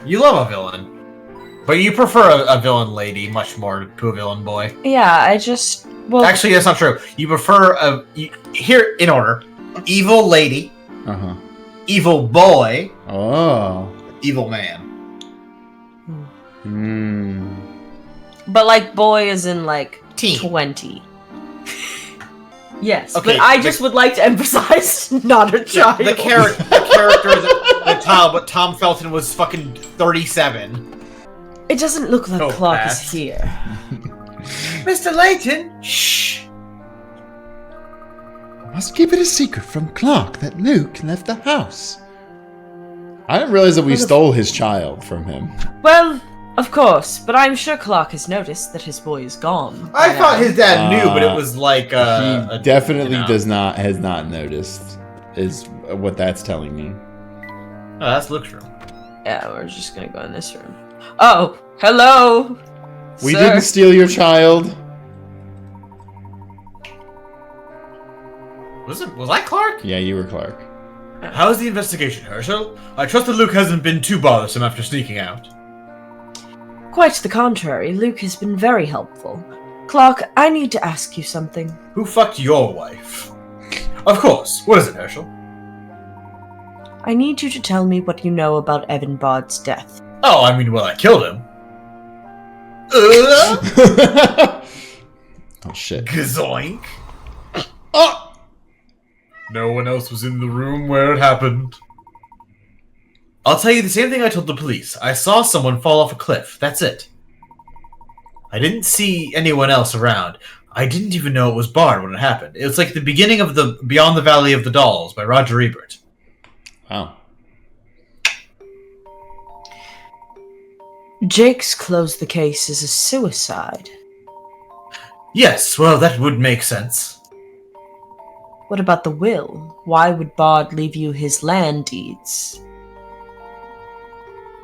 You love a villain. But you prefer a villain lady much more to a villain boy. Yeah, I just... Well, actually, that's not true. You prefer here, in order. Evil lady. Uh-huh. Evil boy. Oh. Evil man. But, like, boy is in, like, Teen. 20. Yes, okay, but I just would like to emphasize not a child. The character is a child, but Tom Felton was fucking 37. It doesn't look like Clark fast. is here. Mr. Layton! Shh! I must keep it a secret from Clark that Luke left the house. I didn't realize that we stole his child from him. Well, of course, but I'm sure Clark has noticed that his boy is gone. I thought his dad knew, but it was like he definitely has not noticed, is what that's telling me. Oh, that's Luke's room. Yeah, we're just gonna go in this room. Oh, hello! We sir. didn't steal your child. Was I Clark? Yeah, you were Clark. How's the investigation, Herschel? I trust that Luke hasn't been too bothersome after sneaking out. Quite the contrary, Luke has been very helpful. Clark, I need to ask you something. Who fucked your wife? Of course. What is it, Herschel? I need you to tell me what you know about Evan Bard's death. Oh, I mean, well, I killed him. Oh, shit. Gazoink. Oh! No one else was in the room where it happened. I'll tell you the same thing I told the police. I saw someone fall off a cliff. That's it. I didn't see anyone else around. I didn't even know it was Bard when it happened. It was like the beginning of the Beyond the Valley of the Dolls by Roger Ebert. Wow. Jake's closed the case as a suicide. Yes, well, that would make sense. What about the will? Why would Bard leave you his land deeds?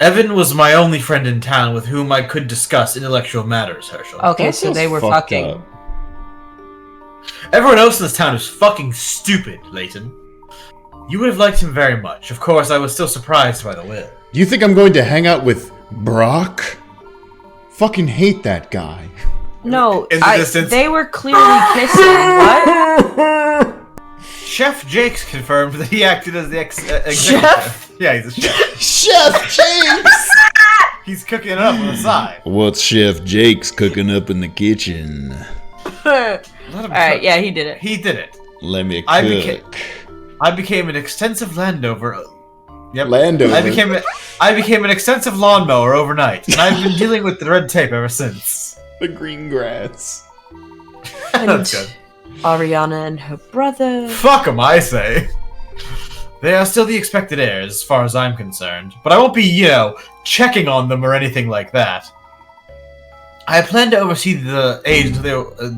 Evan was my only friend in town with whom I could discuss intellectual matters, Herschel. Okay, That so feels they were fucked fucking. up. Everyone else in this town is fucking stupid, Layton. You would have liked him very much. Of course, I was still surprised by the will. You think I'm going to hang out with Brock? Fucking hate that guy. No, In the distance. they were clearly kissing. What? Chef Jakes confirmed that he acted as the executive. Chef? Yeah, he's a chef. Chef James! He's cooking it up on the side. What's Chef Jake's cooking up in the kitchen? Alright, yeah, he did it. He did it. Let me cook. I became an extensive landover. Yep. Landover. I became an extensive lawnmower overnight, and I've been dealing with the red tape ever since. The green grass. That's good. Ariana and her brother. Fuck them, I say. They are still the expected heirs, as far as I'm concerned. But I won't be, checking on them or anything like that. I plan to oversee the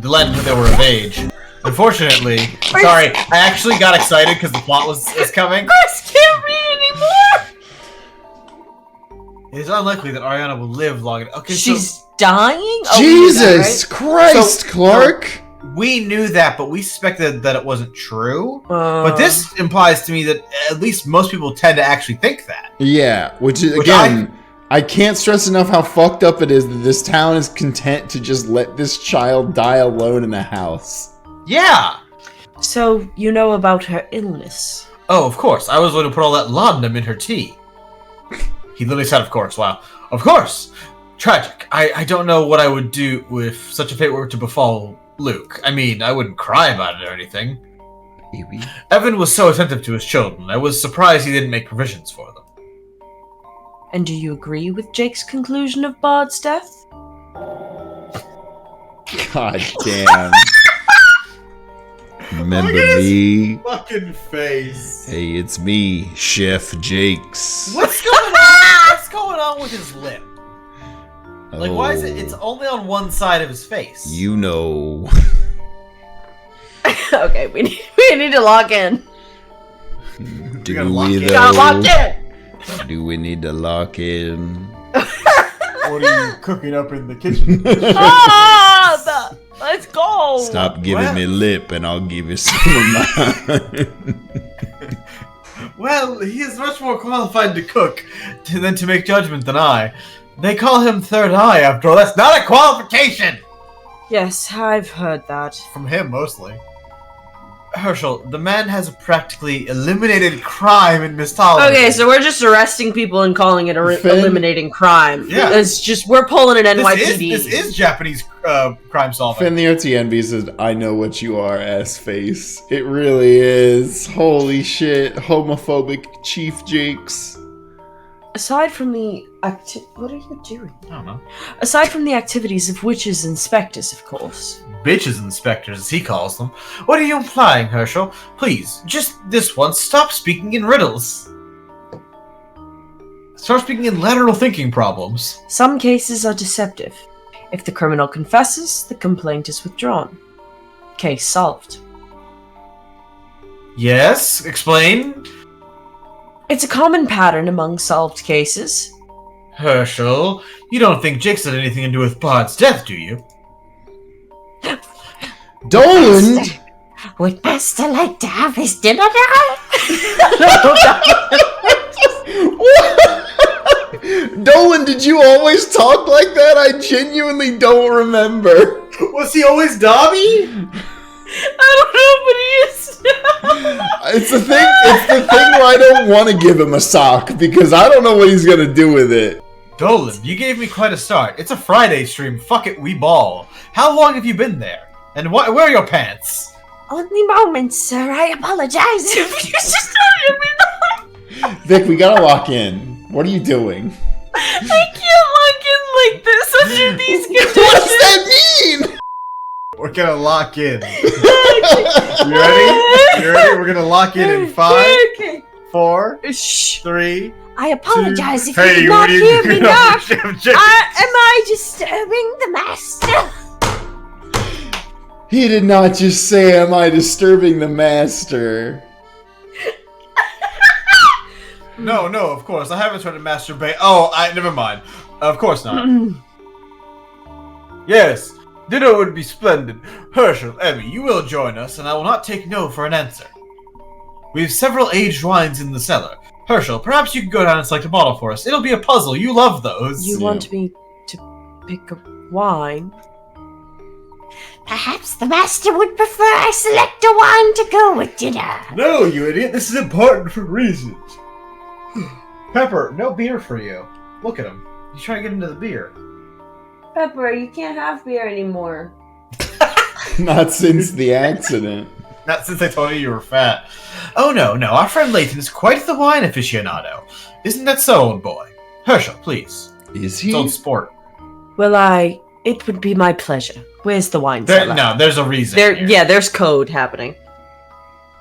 land until they were of age. Unfortunately, sorry, I actually got excited because the plot is coming. Chris can't read anymore! It is unlikely that Ariana will live long enough. Okay, She's dying? Oh, Jesus we knew Christ, So- Clark! we knew that, but we suspected that it wasn't true. that, right? But this implies to me that at least most people tend to actually think that. Yeah, which is, again, I can't stress enough how fucked up it is that this town is content to just let this child die alone in a house. Yeah! So, you know about her illness? Oh, of course. I was going to put all that laudanum in her tea. He literally said, of course. Wow. Of course! Tragic. I don't know what I would do if such a fate were to befall Luke. I mean, I wouldn't cry about it or anything. Maybe. Evan was so attentive to his children. I was surprised he didn't make provisions for them. And do you agree with Jake's conclusion of Bard's death? God damn. Remember me? Fucking face. Hey, it's me, Chef Jakes. What's going on? What's going on with his lip? Like, why is it? It's only on one side of his face. You know. Okay, we need to lock in. Do gotta lock in. we Gotta lock though? in! Do we need to lock in? What are you cooking up in the kitchen? Let's go! Stop giving What? me lip and I'll give you some of mine. Well, he is much more qualified to cook than to make judgment than I. They call him Third Eye, after all. That's not a qualification! Yes, I've heard that. From him, mostly. Herschel, the man has practically eliminated crime in Misthallery. Okay, so we're just arresting people and calling it eliminating crime. Yeah. It's just, we're pulling an NYPD. This is Japanese crime solving. Finn the OTNB says, I know what you are, ass-face. It really is. Holy shit. Homophobic Chief Jakes. Aside from the what are you doing? I don't know. Aside from the activities of witches and specters, of course. Bitches and specters, as he calls them. What are you implying, Herschel? Please, just this once, stop speaking in riddles. Start speaking in lateral thinking problems. Some cases are deceptive. If the criminal confesses, the complaint is withdrawn. Case solved. Yes, explain. It's a common pattern among solved cases. Herschel, you don't think Jake had anything to do with Pod's death, do you? Dolan! Would Master like to have his dinner now? Dolan, did you always talk like that? I genuinely don't remember. Was he always Dobby? I don't know, but he is now. It's the thing where I don't want to give him a sock because I don't know what he's gonna do with it. Dolan, you gave me quite a start. It's a Friday stream. Fuck it, we ball. How long have you been there? And where are your pants? Only moments, sir. I apologize if you just don't hear me. Vic, we gotta lock in. What are you doing? I can't lock in like this under these conditions. What does that mean? We're gonna lock in. You ready? You ready? We're gonna lock in 5, 4, Shh. 3. I apologize if you Hey, did not hear me knock. Am I disturbing the master? He did not just say, am I disturbing the master? No, of course. I haven't tried to masturbate. Oh, never mind. Of course not. Yes, dinner would be splendid. Herschel, Emmy, you will join us, and I will not take no for an answer. We have several aged wines in the cellar. Herschel, perhaps you could go down and select a bottle for us. It'll be a puzzle. You love those. You want me to pick a wine? Perhaps the master would prefer I select a wine to go with dinner. No, you idiot. This is important for reasons. Pepper, no beer for you. Look at him. He's trying to get into the beer. Pepper, you can't have beer anymore. Not since the accident. Not since I told you were fat. Oh no, our friend Layton is quite the wine aficionado. Isn't that so, old boy? Herschel, please. Is he? It's old sport. Well, it would be my pleasure. Where's the wine cellar? No, there's a reason. Here. Yeah, there's code happening.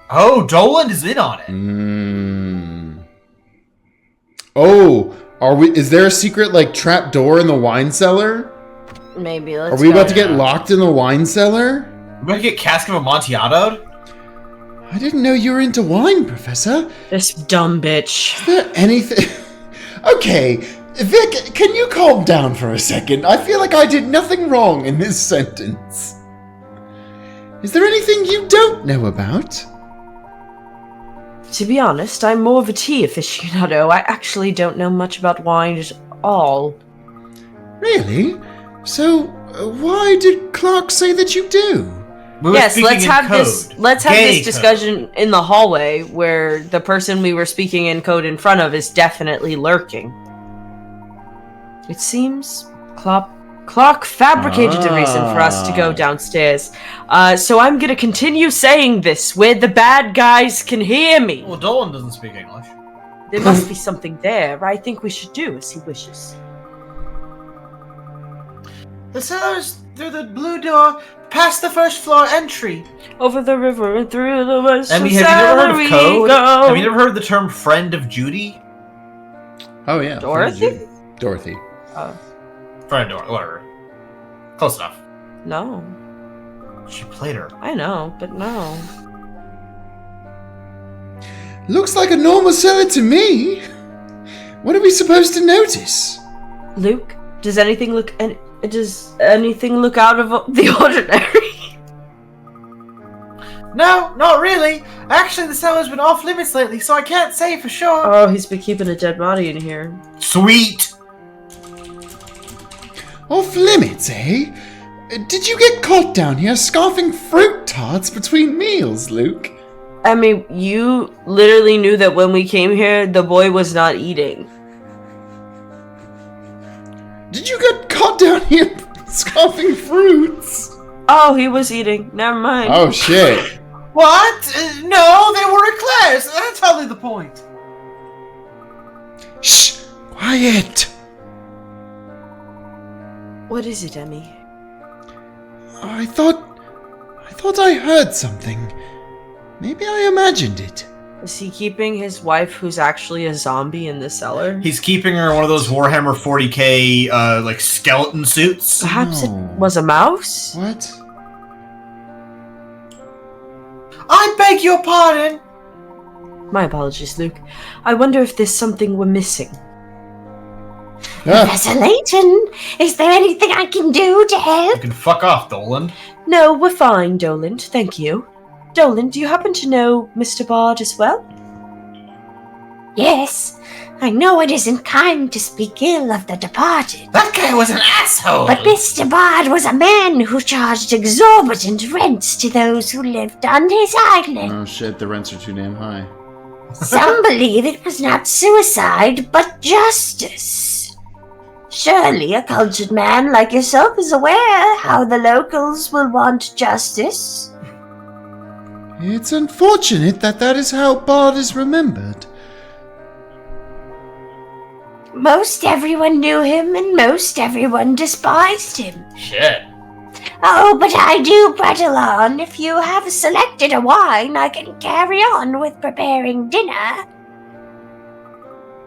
Oh, Dolan is in on it. Oh, is there a secret, like, trap door in the wine cellar? Maybe, let's Are we go. about to get locked in the wine cellar? We're gonna get cask of Amontillado? I didn't know you were into wine, Professor. This dumb bitch. Is there anything... Okay, Vic, can you calm down for a second? I feel like I did nothing wrong in this sentence. Is there anything you don't know about? To be honest, I'm more of a tea aficionado. I actually don't know much about wine at all. Really? So, why did Clark say that you do? Yes, let's have this discussion in the hallway where the person we were speaking in code in front of is definitely lurking. It seems Clark fabricated a reason for us to go downstairs. So I'm gonna continue saying this where the bad guys can hear me. Well, Dolan doesn't speak English. There must be something there. I think we should do as he wishes. The cellar's through the blue door, past the first floor entry. Over the river and through the west. I mean, have you never heard of code? Have you never heard the term friend of Judy? Oh, yeah. Dorothy? Dorothy. Friend or whatever. Close enough. No. She played her. I know, but no. Looks like a normal cellar to me. What are we supposed to notice? Luke, does anything look out of the ordinary? No, not really. Actually, the cellar's been off limits lately, so I can't say for sure. Oh, he's been keeping a dead body in here. Sweet! Off limits, eh? Did you get caught down here scarfing fruit tarts between meals, Luke? I mean, you literally knew that when we came here, the boy was not eating. Did you get caught down here scarfing fruits? Oh, he was eating. Never mind. Oh, shit. What? No, they were eclairs. That's hardly the point. Shh! Quiet! What is it, Emmy? I thought I heard something. Maybe I imagined it. Is he keeping his wife, who's actually a zombie, in the cellar? He's keeping her in one of those Warhammer 40k, like, skeleton suits. Perhaps No. it was a mouse? What? I beg your pardon. My apologies, Luke. I wonder if there's something we're missing. Ah, Professor Layton, is there anything I can do to help? You can fuck off, Dolan. No, we're fine, Doland. Thank you. Doland, do you happen to know Mr. Bard as well? Yes, I know it isn't kind to speak ill of the departed, That guy was an asshole. but Mr. Bard was a man who charged exorbitant rents to those who lived on his island. oh shit, the rents are too damn high. Some believe it was not suicide, but justice. Surely a cultured man like yourself is aware how the locals will want justice. It's unfortunate that is how Bard is remembered. Most everyone knew him, and most everyone despised him. Shit. Oh, but I do prattle on. If you have selected a wine, I can carry on with preparing dinner.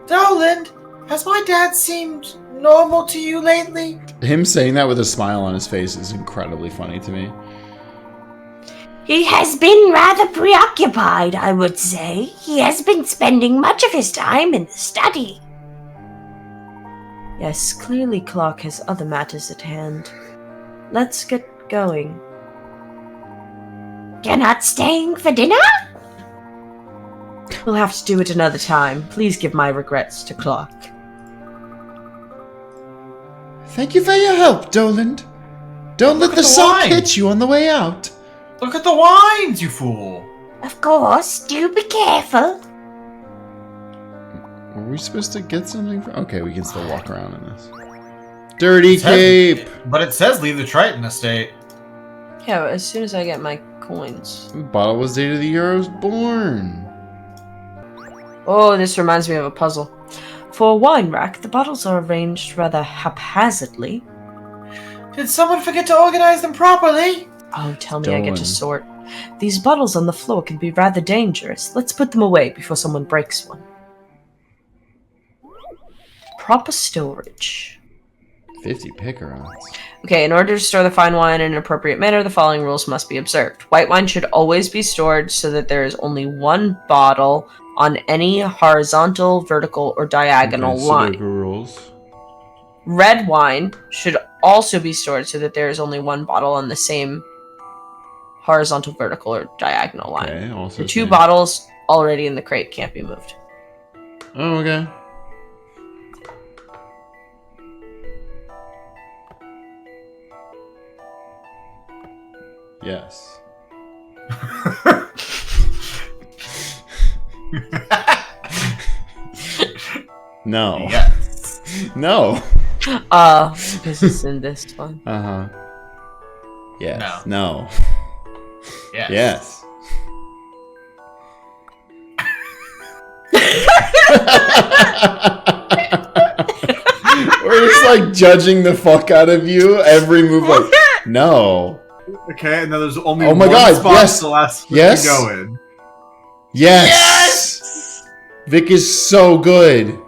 Dolan, has my dad seemed normal to you lately? Him saying that with a smile on his face is incredibly funny to me. He has been rather preoccupied, I would say. He has been spending much of his time in the study. Yes, clearly Clark has other matters at hand. Let's get going. You're not staying for dinner? We'll have to do it another time. Please give my regrets to Clark. Thank you for your help, Doland. Don't let the sock hit you on the way out. Look at the wines, you fool. Of course, do be careful. Were we supposed to get something from... Okay, we can still walk around in this. Dirty cape! But it says leave the Triton estate. Yeah, as soon as I get my coins. Bottle was dated the year I was born. Oh, this reminds me of a puzzle. For a wine rack, the bottles are arranged rather haphazardly. Did someone forget to organize them properly? Oh, tell me I get to sort. These bottles on the floor can be rather dangerous. Let's put them away before someone breaks one. Proper storage. 50 picarons. Okay, in order to store the fine wine in an appropriate manner, the following rules must be observed. White wine should always be stored so that there is only one bottle on any horizontal, vertical, or diagonal line. So rules. Red wine should also be stored so that there is only one bottle on the same horizontal, vertical, or diagonal line. Okay, also The two bottles already in the crate can't be moved. Oh, okay. Yes. No. Yes. No. Because it's in this one. Uh-huh. Yes. No. Yes. Yes. We're just like judging the fuck out of you every move. Like, no. Okay, and then there's only Oh my one God, spot yes. the last Yes. to go in. Yes. Yes! Vic is so good.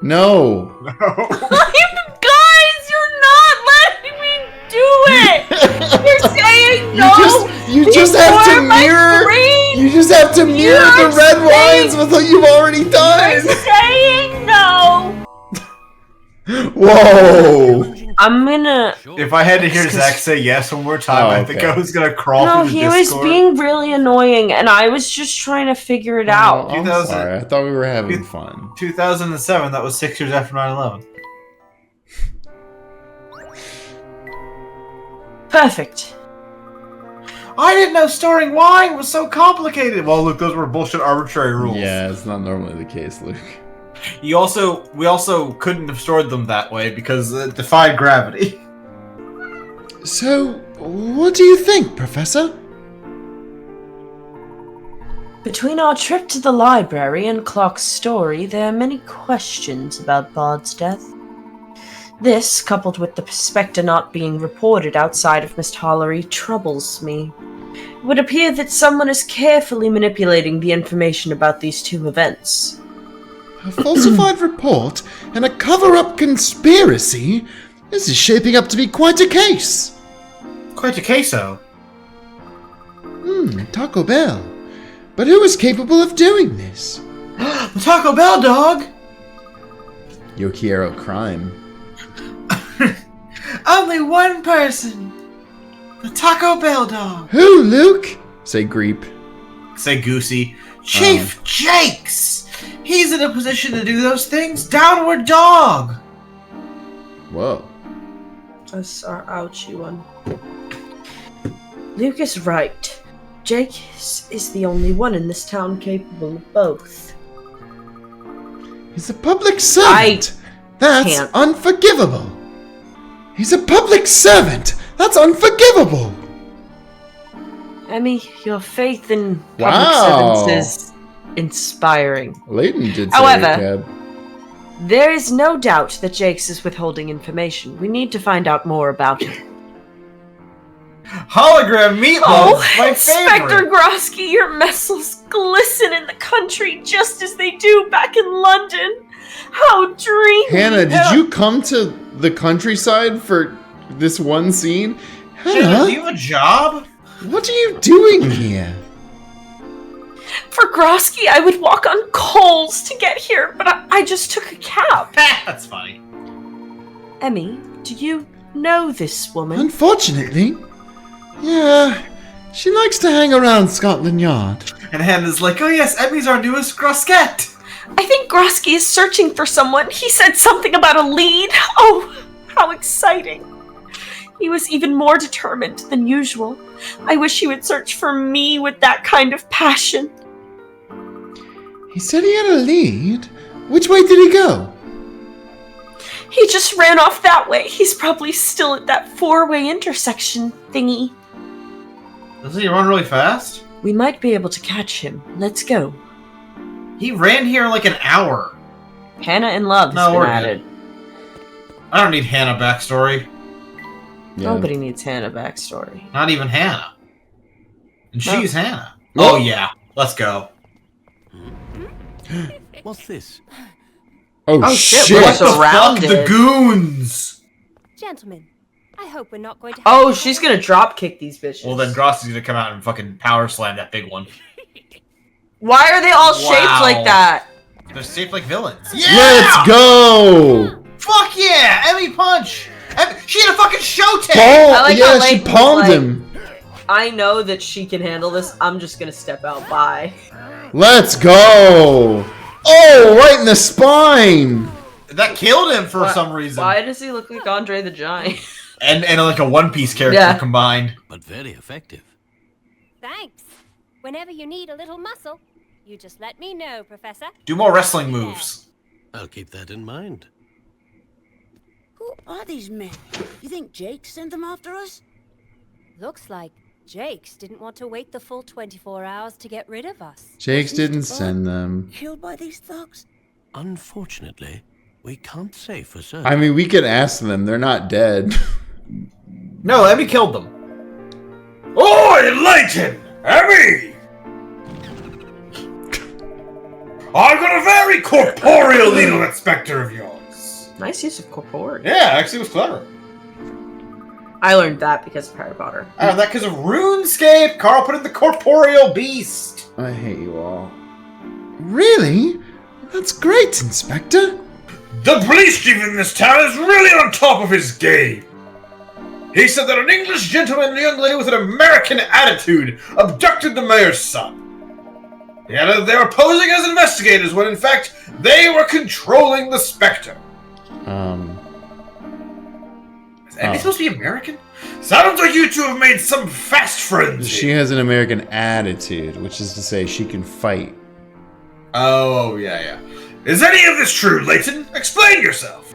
No. No. Guys, you're not letting me do it! You're saying no! You just have to before my mirror. screen! You just have to mirror You're the red saying- wines with what you've already You're done. saying no! Whoa. I'm gonna... If I had to hear Zach say yes one more time, I think I was gonna crawl No, through the he Discord. was being really annoying, and I was just trying to figure it out. I'm sorry. I thought we were having fun. 2007, that was 6 years after 9/11. Perfect. I didn't know storing wine was so complicated. Well, Luke, those were bullshit arbitrary rules. Yeah, it's not normally the case, Luke. We also couldn't have stored them that way because it defied gravity. So, what do you think, Professor? Between our trip to the library and Clark's story, there are many questions about Bard's death. This, coupled with the Spectre not being reported outside of Misthallery, troubles me. It would appear that someone is carefully manipulating the information about these two events. A falsified report and a cover-up conspiracy? This is shaping up to be quite a case. Quite a queso. Taco Bell. But who is capable of doing this? The Taco Bell dog! Yokiero crime. Only one person! The Taco Bell dog! Who, Luke? Say Greep. Say Goosey. Chief Jakes! He's in a position to do those things! Downward dog! Whoa. That's our ouchie one. Luke is right. Jake is the only one in this town capable of both. He's a public servant! That's can't. unforgivable! He's a public servant! That's unforgivable! Emmy, your faith in Wow. public servants is inspiring. Layton did say However, Cab. There is no doubt that Jakes is withholding information. We need to find out more about it. Hologram meatloaf! My Inspector favorite! Grosky, your muscles glisten in the country just as they do back in London. How dreamy! Hannah, did you come to the countryside for this one scene? Hannah, Do you have a job? what are you doing here? For Grosky, I would walk on coals to get here, but I just took a cab. That's funny. Emmy, do you know this woman? Unfortunately, yeah, she likes to hang around Scotland Yard. And Hannah's like, oh yes, Emmy's our newest Grosquette! I think Grosky is searching for someone. He said something about a lead. Oh, how exciting. He was even more determined than usual. I wish he would search for me with that kind of passion. He said he had a lead. Which way did he go? He just ran off that way. He's probably still at that four-way intersection thingy. Doesn't he run really fast? We might be able to catch him. Let's go. He ran here in like an hour. Hannah in love has been added. I don't need Hannah backstory. Yeah. Nobody needs Hannah backstory. Not even Hannah. And she's Hannah. Oh. Oh yeah, let's go. What's this? Oh, shit, What What's the fuck? surrounded? The goons! Gentlemen, I hope we're not going to. Oh, she's gonna drop kick these bitches. Well then Grossy's gonna come out and fucking power slam that big one. Why are they all shaped like that? They're shaped like villains. Let's go! Fuck yeah! Emmy punch! She had a fucking show tape! Paul, I like yeah, how she Layton was palmed like- him. I know that she can handle this. I'm just gonna step out. Bye. Let's go! Oh, right in the spine! That killed him for some reason. Why does he look like Andre the Giant? And like a One Piece character Yeah. combined. But very effective. Thanks. Whenever you need a little muscle, you just let me know, Professor. Do more wrestling moves. I'll keep that in mind. Who are these men? You think Jake sent them after us? Looks like Jakes didn't want to wait the full 24 hours to get rid of us. Jakes didn't send them. Killed by these thugs? Unfortunately, we can't say for certain. I mean, we could ask them. They're not dead. No, Emmy killed them. Oi, Layton! Emmy! I've got a very corporeal little inspector of yours. Nice use of corporeal. Yeah, actually it was clever. I learned that because of Harry Potter. I learned that because of RuneScape. Carl put in the corporeal beast. I hate you all. Really? That's great, Inspector. The police chief in this town is really on top of his game. He said that an English gentleman and a young lady with an American attitude abducted the mayor's son. He added they were posing as investigators when in fact they were controlling the Spectre. Is Emmy supposed to be American? Sounds like you two have made some fast friends. She has an American attitude, which is to say she can fight. Oh, yeah. Is any of this true, Layton? Explain yourself.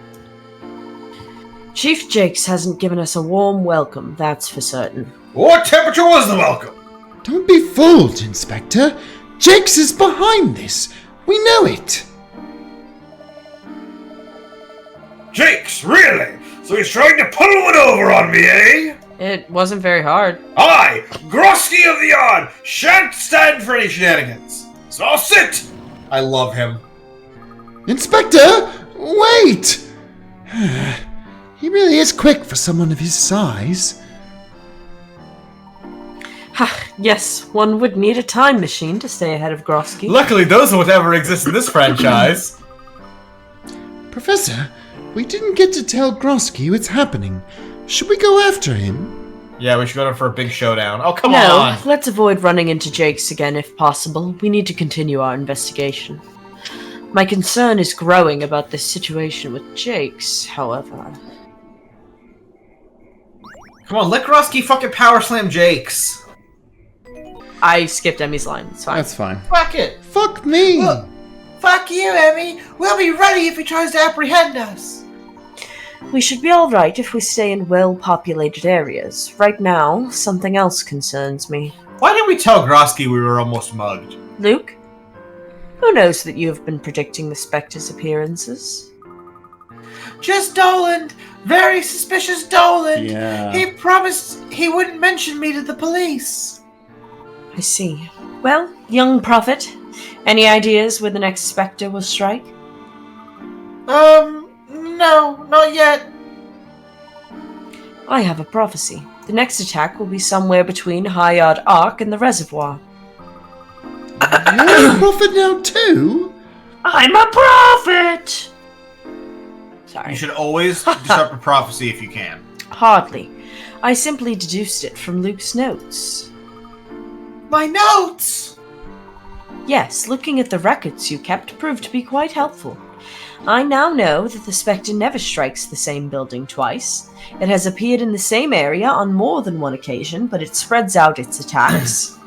Chief Jakes hasn't given us a warm welcome, that's for certain. What temperature was the welcome? Don't be fooled, Inspector. Jakes is behind this. We know it. Jakes, really? So he's trying to pull one over on me, eh? It wasn't very hard. I, Grosky of the Yard, shan't stand for any shenanigans. So I'll sit. I love him. Inspector, wait! He really is quick for someone of his size. Yes, one would need a time machine to stay ahead of Grosky. Luckily, those would ever exist in this franchise. Professor, we didn't get to tell Grosky what's happening. Should we go after him? Yeah, we should go for a big showdown. Oh, come No, on! let's avoid running into Jakes again if possible. We need to continue our investigation. My concern is growing about this situation with Jakes, however. Come on, let Grosky fucking power slam Jakes. I skipped Emmy's line, it's fine. That's fine. Fuck it. Fuck me! Look, fuck you, Emmy. We'll be ready if he tries to apprehend us. We should be alright if we stay in well-populated areas. Right now, something else concerns me. Why didn't we tell Grosky we were almost mugged? Luke? Who knows that you have been predicting the Spectre's appearances? Just Dolan. Very suspicious Dolan. Yeah. He promised he wouldn't mention me to the police. I see. Well, young prophet, any ideas where the next Spectre will strike? No, not yet. I have a prophecy. The next attack will be somewhere between Hayard Ark and the reservoir. You're a prophet now too? I'm a prophet! Sorry. You should always disrupt a prophecy if you can. Hardly. I simply deduced it from Luke's notes. My notes! Yes, looking at the records you kept proved to be quite helpful. I now know that the Spectre never strikes the same building twice. It has appeared in the same area on more than one occasion, but it spreads out its attacks.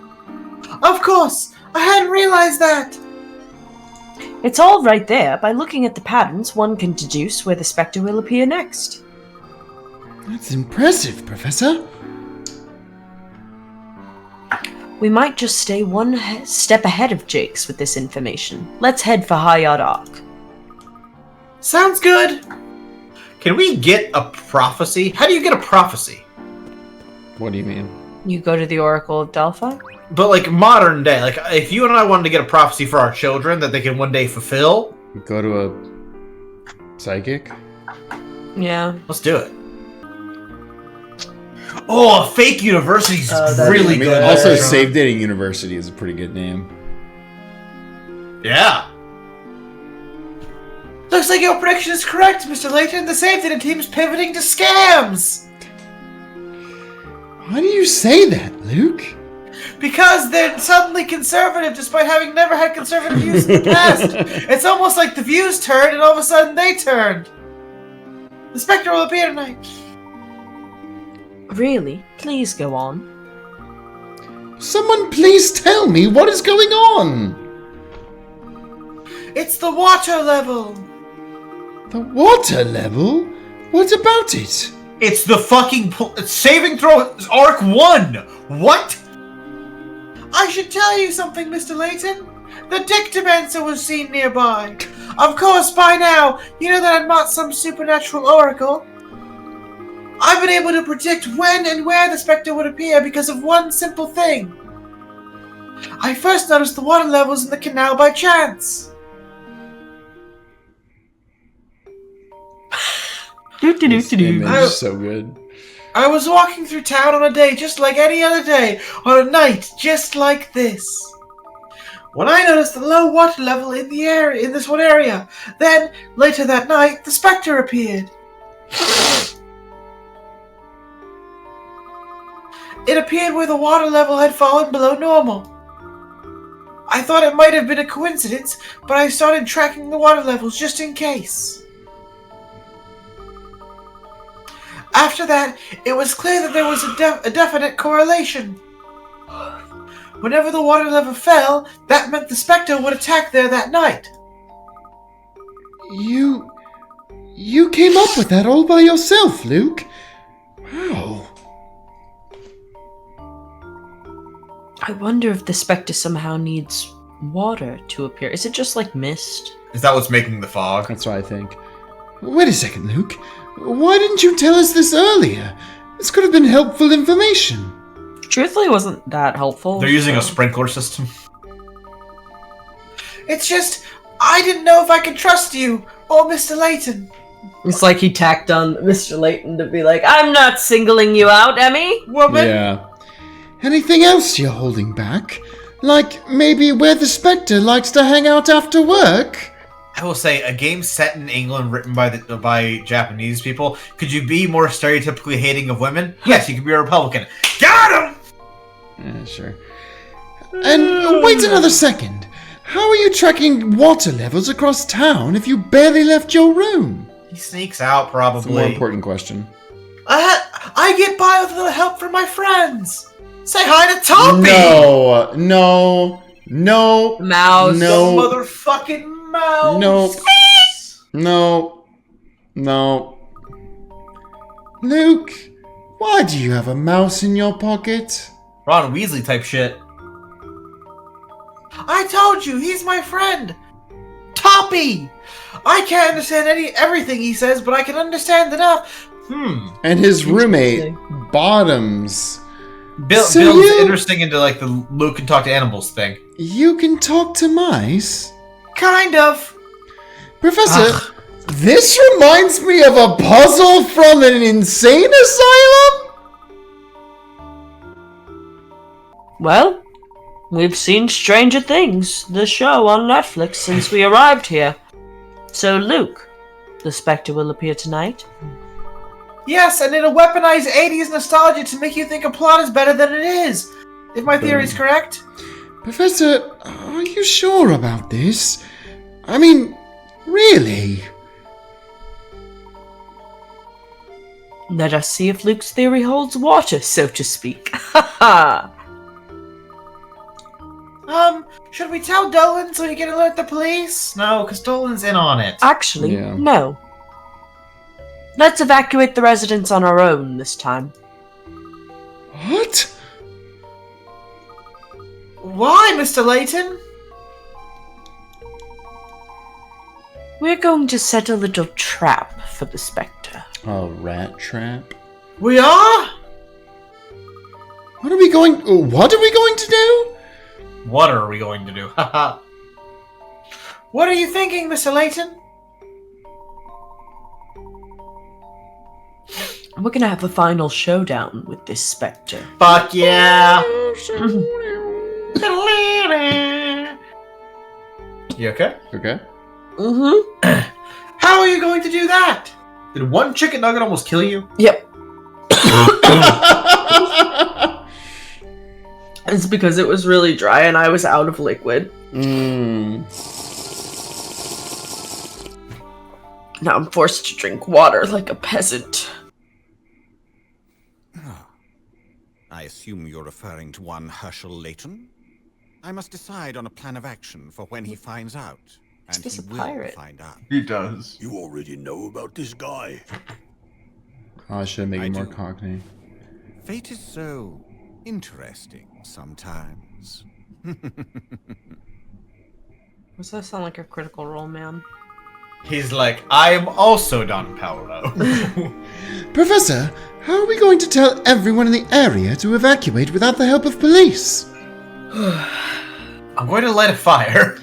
Of course! I hadn't realized that! It's all right there. By looking at the patterns, one can deduce where the Spectre will appear next. That's impressive, Professor. We might just stay one step ahead of Jakes with this information. Let's head for Hayard Ark. Sounds good! Can we get a prophecy? How do you get a prophecy? What do you mean? You go to the Oracle of Delphi? But like modern day, like if you and I wanted to get a prophecy for our children that they can one day fulfill, Go to a psychic? Yeah. let's do it. Oh, a fake university's that's really I mean, good. also, Save Dating University is a pretty good name. Yeah. Looks like your prediction is correct, Mr. Layton. The Save Dating team's pivoting to scams. Why do you say that, Luke? Because they're suddenly conservative despite having never had conservative views in the past. It's almost like the views turned and all of a sudden they turned. The Spectre will appear tonight. Really? Please go on. Someone please tell me what is going on! It's the water level. The water level? What about it? It's the fucking saving throw arc 1. What? I should tell you something, Mr. Layton. The Dictamancer was seen nearby. Of course, by now, you know that I'm not some supernatural oracle. I've been able to predict when and where the Spectre would appear because of one simple thing. I first noticed the water levels in the canal by chance. This image is so good. I was walking through town on a day just like any other day, on a night just like this. when I noticed the low water level in the air in this one area. Then, later that night, the Spectre appeared. It appeared where the water level had fallen below normal. I thought it might have been a coincidence, but I started tracking the water levels just in case. After that, it was clear that there was a definite correlation. Whenever the water level fell, that meant the Spectre would attack there that night. You came up with that all by yourself, Luke? Wow. I wonder if the Spectre somehow needs water to appear. Is it just like mist? Is that what's making the fog? That's what I think. Wait a second, Luke. Why didn't you tell us this earlier? This could have been helpful information. Truthfully, it wasn't that helpful. They're using a sprinkler system. It's just, I didn't know if I could trust you or Mr. Layton. It's like he tacked on Mr. Layton to be like, I'm not singling you out, Emmy. Woman. Yeah. Anything else you're holding back? Like maybe where the Spectre likes to hang out after work? I will say, a game set in England written by Japanese people. Could you be more stereotypically hating of women? Yes, you could be a Republican. Got him! Yeah, sure. And wait another second. How are you tracking water levels across town if you barely left your room? He sneaks out, probably. That's a more important question. I get by with a little help from my friends. Say hi to Toppy! No. Mouse. No. The motherfucking mouse. No. Luke, why do you have a mouse in your pocket? Ron Weasley type shit. I told you, he's my friend. Toppy! I can't understand everything he says, but I can understand enough. And his roommate, Bottoms. Builds interesting into like the Luke can talk to animals thing. You can talk to mice? Kind of. Professor, this reminds me of a puzzle from an insane asylum? Well, we've seen Stranger Things, the show on Netflix, since we arrived here. So, Luke, the Spectre will appear tonight? Yes, and it'll weaponize 80s nostalgia to make you think a plot is better than it is. If my theory is correct. Professor, are you sure about this? I mean, really? Let us see if Luke's theory holds water, so to speak. Ha Should we tell Dolan so he can alert the police? No, because Dolan's in on it. Actually, Yeah. no. Let's evacuate the residents on our own this time. What? Why, Mr. Layton? We're going to set a little trap for the Spectre. A rat trap? We are? What are we going to do? What are we going to do? Haha. What are you thinking, Mr. Layton? We're gonna have a final showdown with this Spectre. Fuck yeah! You okay? Okay. Mm-hmm. How are you going to do that? Did one chicken nugget almost kill you? Yep. It's because it was really dry and I was out of liquid. Now I'm forced to drink water like a peasant. I assume you're referring to one Herschel Layton? I must decide on a plan of action for when he finds out. And He's he a will pirate. find out. He does. You already know about this guy. Oh, I should have made I it more do. cockney. Fate is so interesting sometimes. Does that sound like a Critical Role, man? He's like, I am also Don Paolo. Professor, how are we going to tell everyone in the area to evacuate without the help of police? I'm going to light a fire.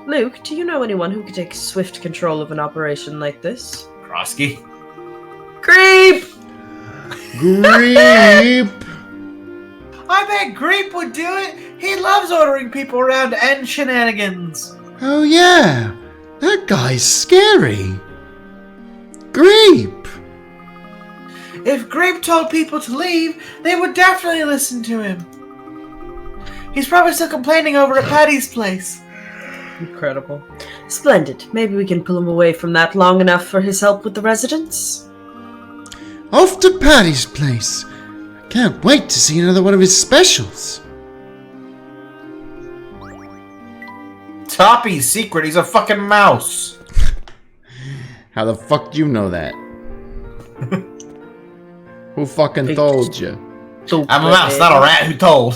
Luke, do you know anyone who could take swift control of an operation like this? Krosky. Creep! Greep! I bet Grape would do it. He loves ordering people around and shenanigans. Oh yeah, that guy's scary. Grape! If Grape told people to leave, they would definitely listen to him. He's probably still complaining over at Patty's place. Incredible. Splendid. Maybe we can pull him away from that long enough for his help with the residents. Off to Patty's place. I can't wait to see another one of his specials. Toppy's secret, he's a fucking mouse. How the fuck do you know that? Who fucking told you? I'm a mouse, not a rat who told.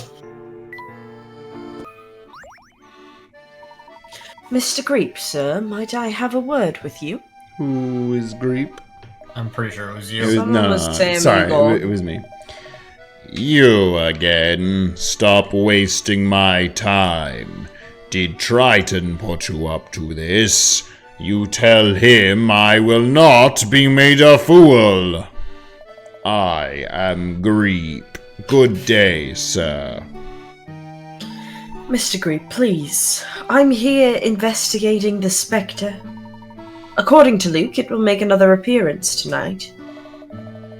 Mr. Greep, sir, might I have a word with you? Who is Grape? I'm pretty sure it was you. Someone was saying sorry, Eagle. it was me. You again. Stop wasting my time. Did Triton put you up to this? You tell him I will not be made a fool. I am Greep. Good day, sir. Mr. Greep, please. I'm here investigating the Spectre. According to Luke, it will make another appearance tonight.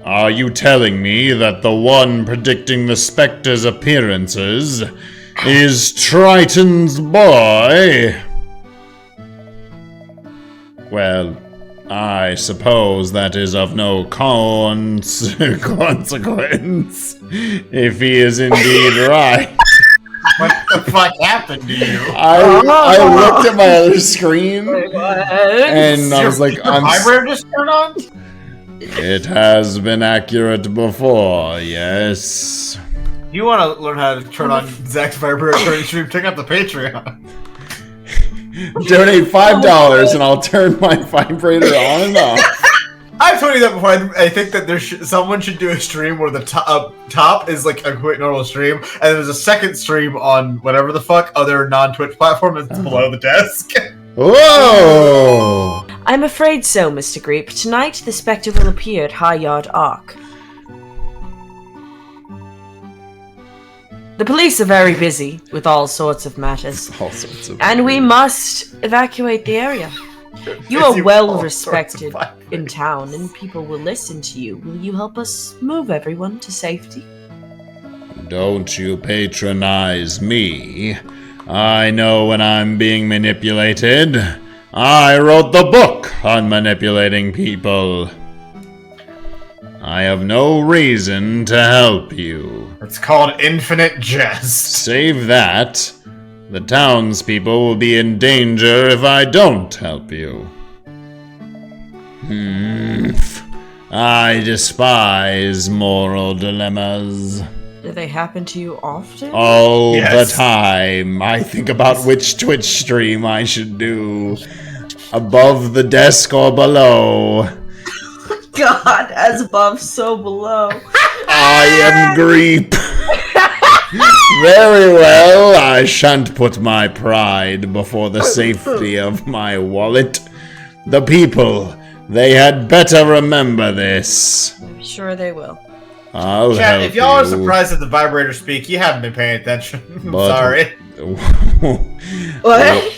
Are you telling me that the one predicting the Spectre's appearances is Triton's boy? Well, I suppose that is of no consequence, if he is indeed right. What the fuck happened to you? I looked at my other screen, and I was like, Your vibrator just turned on? It has been accurate before, yes. If you want to learn how to turn on Zach's vibrator during stream, check out the Patreon. Donate $5 and I'll turn my vibrator on and off. I've told you that before. I think that someone should do a stream where the top is like a quick normal stream, and there's a second stream on whatever the fuck other non-Twitch platform that's below the desk. Whoa! I'm afraid so, Mr. Greep. Tonight, the Spectre will appear at High Yard Arc. The police are very busy with all sorts of matters, and we must evacuate the area. You are well respected in town, and people will listen to you. Will you help us move everyone to safety? Don't you patronize me. I know when I'm being manipulated. I wrote the book on manipulating people. I have no reason to help you. It's called Infinite Jest. Save that. The townspeople will be in danger if I don't help you. I despise moral dilemmas. Do they happen to you often? All the time. I think about which Twitch stream I should do. Above the desk or below. God, as above, so below. I am Greep. Very well, I shan't put my pride before the safety of my wallet. The people, they had better remember this. I'm sure they will. I'll Chat, help if y'all are you. surprised at the vibrator speak, you haven't been paying attention. I'm But- sorry.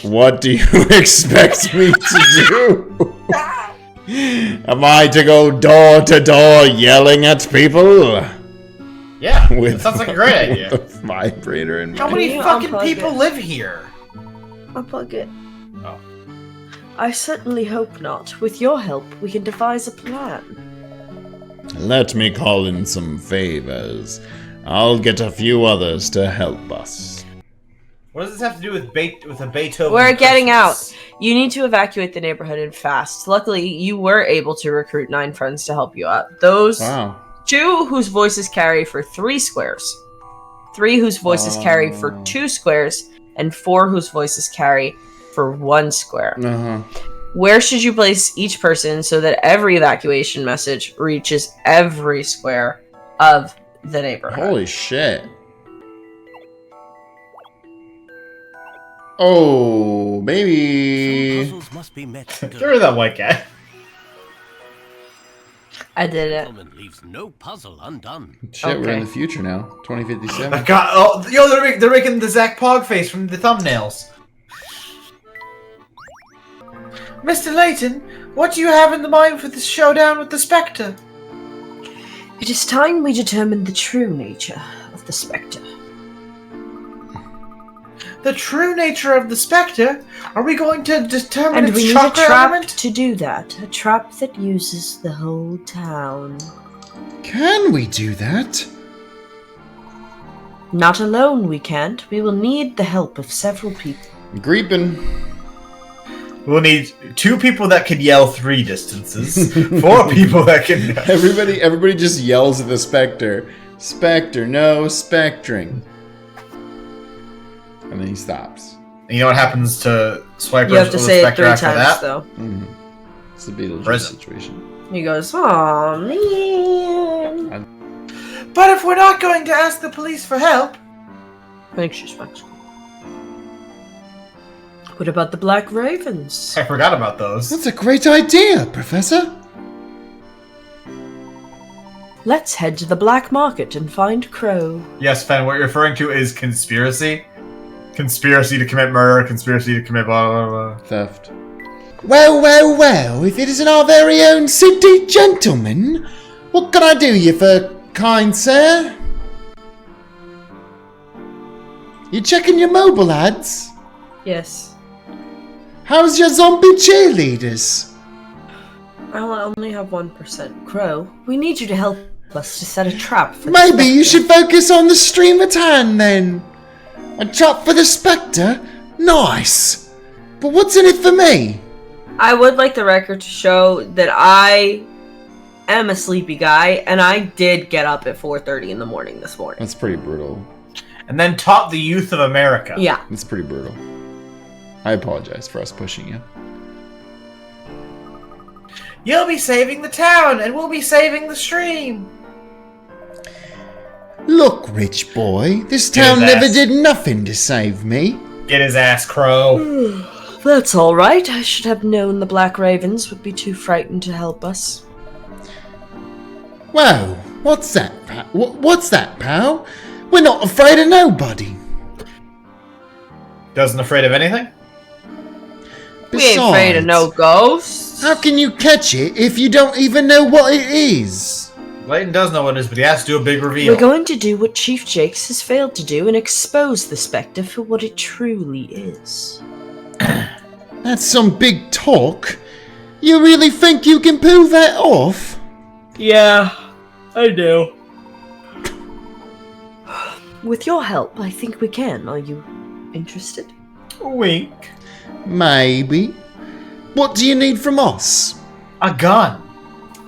What do you expect me to do? Am I to go door to door yelling at people? Yeah, that sounds like a great idea. With a vibrator in How my many you fucking unplug people it? live here? Unplug it. Oh. I certainly hope not. With your help, we can devise a plan. Let me call in some favors. I'll get a few others to help us. What does this have to do with a Beethoven? We're getting Christmas? out. You need to evacuate the neighborhood and fast. Luckily, you were able to recruit 9 friends to help you out. Those Wow. 2 whose voices carry for 3 squares, 3 whose voices carry for 2 squares, and 4 whose voices carry for 1 square. Uh-huh. Where should you place each person so that every evacuation message reaches every square of the neighborhood? Holy shit. Oh, maybe. Puzzles must be met. Get rid of that white guy. I did it. Gentleman leaves no puzzle undone. Shit, we're in Okay. the future now. 2057. God, oh, yo, they're making the Zach Pog face from the thumbnails. Mr. Layton, what do you have in the mind for this showdown with the Spectre? It is time we determine the true nature of the Spectre. The true nature of the Spectre? Are we going to determine And its we need a chakra trap element? to do that. A trap that uses the whole town. Can we do that? Not alone we can't. We will need the help of several people. Greepin'. We'll need 2 people that can yell 3 distances, 4 people that can... Everybody just yells at the Spectre. Spectre, no spectring. And then he stops. And you know what happens to Swipers You have to or the say it Spectre 3 after times, that? though. Mm-hmm. It's the Beetlejuice Prison. situation. He goes, "Aw, man." But if we're not going to ask the police for help... Thanks, Respect. What about the Black Ravens? I forgot about those. That's a great idea, Professor. Let's head to the black market and find Crow. Yes, Fen, what you're referring to is conspiracy. Conspiracy to commit murder, conspiracy to commit blah blah blah. Theft. Well, well, well, if it isn't our very own city gentleman, what can I do you for, kind sir? You checking your mobile ads? Yes. How's your zombie cheerleaders? I'll only have 1%. Crow, we need you to help us to set a trap for the Maybe you Spectre. should focus on the stream at hand then. A trap for the Spectre? Nice. But what's in it for me? I would like the record to show that I am a sleepy guy, and I did get up at 4:30 in the morning this morning. That's pretty brutal. And then taught the youth of America. Yeah. That's pretty brutal. I apologize for us pushing you. You'll be saving the town, and we'll be saving the stream. Look, rich boy, this Get town his never ass. did nothing to save me. Get his ass, Crow. That's all right. I should have known the Black Ravens would be too frightened to help us. Whoa, what's that, pal? What's that, pal? We're not afraid of nobody. Doesn't afraid of anything? We ain't afraid of no ghosts. How can you catch it if you don't even know what it is? Layton does know what it is, but he has to do a big reveal. We're going to do what Chief Jakes has failed to do and expose the Spectre for what it truly is. That's some big talk. You really think you can pull that off? Yeah, I do. With your help, I think we can. Are you interested? Wink. Maybe. What do you need from us? A gun.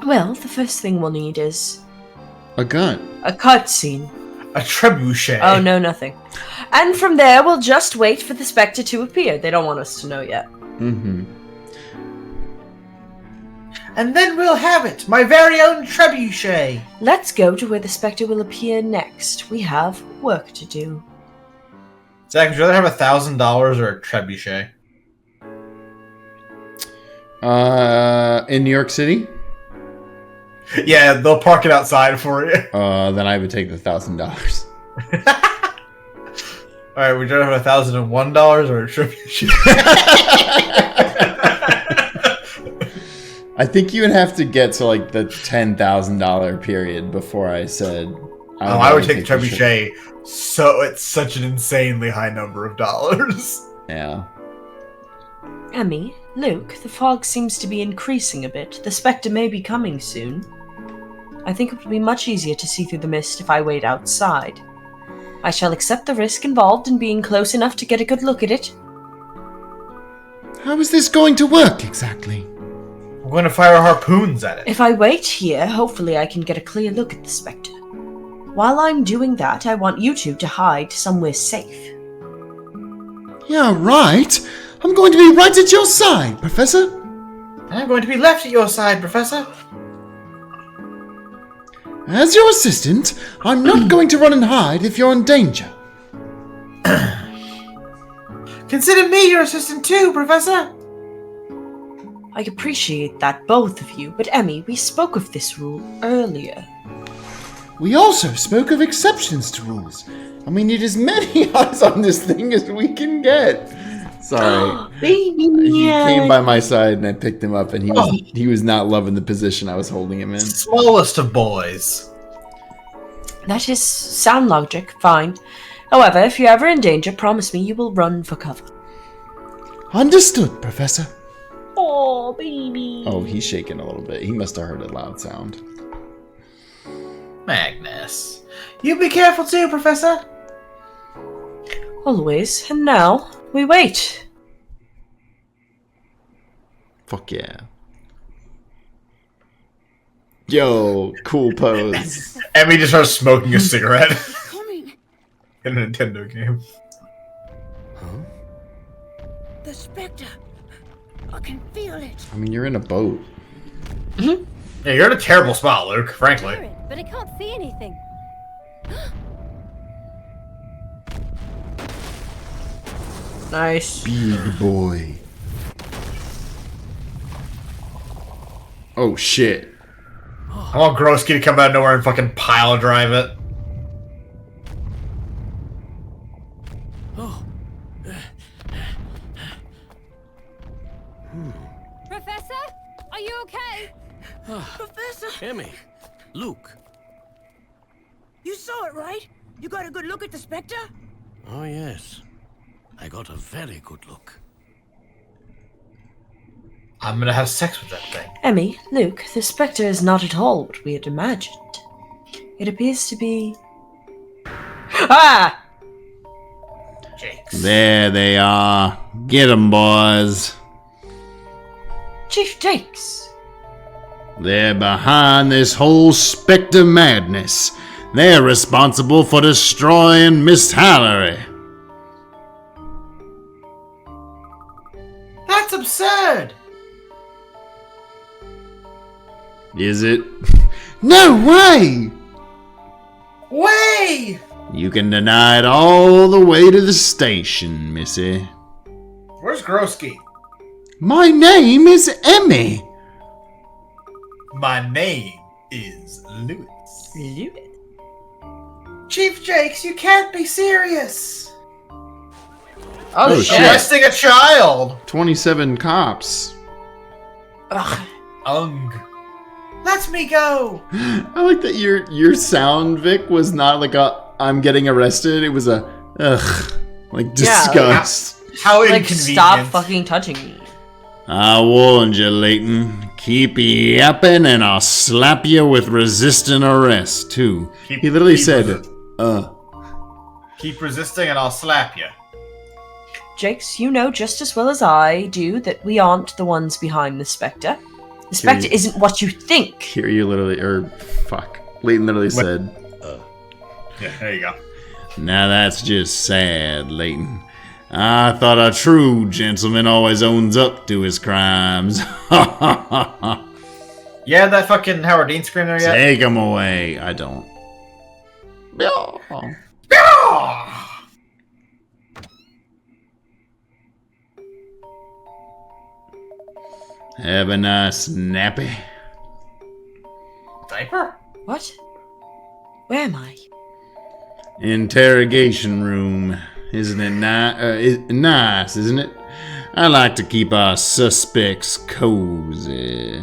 Well, the first thing we'll need is A gun. a cutscene. A trebuchet. Oh, no, nothing. And from there, we'll just wait for the Spectre to appear. They don't want us to know yet. Mm-hmm. And then we'll have it. My very own trebuchet. Let's go to where the Spectre will appear next. We have work to do. Zach, would you rather have $1,000 or a trebuchet? In New York City? Yeah, they'll park it outside for you. Then I would take the $1,000. Alright, would you rather have $1,001 or a trebuchet? I think you would have to get to like the $10,000 period before I said. I would take the trebuchet. So it's such an insanely high number of dollars. Yeah. Emmy, Luke, the fog seems to be increasing a bit. The Spectre may be coming soon. I think it would be much easier to see through the mist if I wait outside. I shall accept the risk involved in being close enough to get a good look at it. How is this going to work exactly? We're going to fire harpoons at it. If I wait here, hopefully I can get a clear look at the Spectre. While I'm doing that, I want you two to hide somewhere safe. Yeah, right. I'm going to be right at your side, Professor. I'm going to be left at your side, Professor. As your assistant, I'm not going to run and hide if you're in danger. Consider me your assistant too, Professor. I appreciate that, both of you, but Emmy, we spoke of this rule earlier. We also spoke of exceptions to rules. And we need as many eyes on this thing as we can get. Sorry. Baby, He came by my side and I picked him up and he was not loving the position I was holding him in. Smallest of boys. That is sound logic, fine. However, if you're ever in danger, promise me you will run for cover. Understood, Professor. Oh, baby. Oh, he's shaking a little bit. He must have heard a loud sound. Magnus. You be careful too, Professor. Always. And now, we wait. Fuck yeah. Yo, cool pose. Emmy just starts smoking a cigarette Coming. in a Nintendo game. The Spectre. I can feel it. I mean, you're in a boat. Yeah, you're in a terrible spot, Luke, frankly. Hear it, but I can't see anything. Nice. Big boy. Oh, shit. I want Grosky to come out of nowhere and fucking pile drive it. Professor? Are you okay? Professor, Emmy, Luke. you saw it, right? You got a good look at the Spectre? Oh, yes. I got a very good look. I'm gonna have sex with that thing. Emmy, Luke, the Spectre is not at all what we had imagined. It appears to be... Ah! Jakes. There they are. Get 'em, boys. Chief Jakes. They're behind this whole Spectre madness. They're responsible for destroying Misthallery. That's absurd! Is it? No way! Way! You can deny it all the way to the station, Missy. Where's Grosky? My name is Emmy. My name is Lewis. Lewis. Chief Jakes, you can't be serious! Oh, Oh, shit. Arresting a child! 27 cops. Ugh. Ung. Let me go! I like that your sound, Vic, was not like a I'm getting arrested. It was a ugh, like disgust. How Like, inconvenient. stop fucking touching me. I warned you, Layton. Keep yapping and I'll slap you with resisting arrest, too. He literally said, Keep resisting and I'll slap you. Jakes, you know just as well as I do that we aren't the ones behind the Spectre. The Spectre you- isn't what you think. Here you literally, Layton literally said, Yeah, there you go. now that's just sad, Layton. I thought a true gentleman always owns up to his crimes. Yeah, that fucking Howard Dean scream there yet? Take him away. I don't. Ah! Have a nice nappy. Diaper? What? Where am I? Interrogation room. Isn't it nice, isn't it? I like to keep our suspects cozy.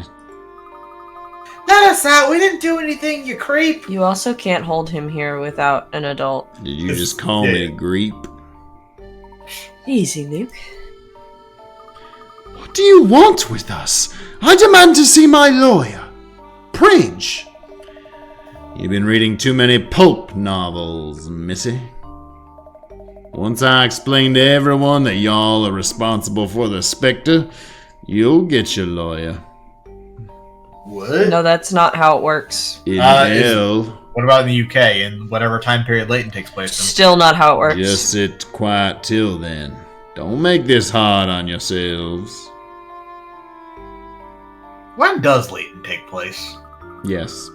Let us out! We didn't do anything, you creep! You also can't hold him here without an adult. Did you just call me Greep? Easy, Luke. What do you want with us? I demand to see my lawyer. Pridge. You've been reading too many pulp novels, Missy. Once I explain to everyone that y'all are responsible for the Spectre, you'll get your lawyer. What? No, that's not how it works. In is- hell. What about in the UK, in whatever time period Layton takes place in? Still not how it works. Just sit quiet till then. Don't make this hard on yourselves. When does Layton take place? Yes.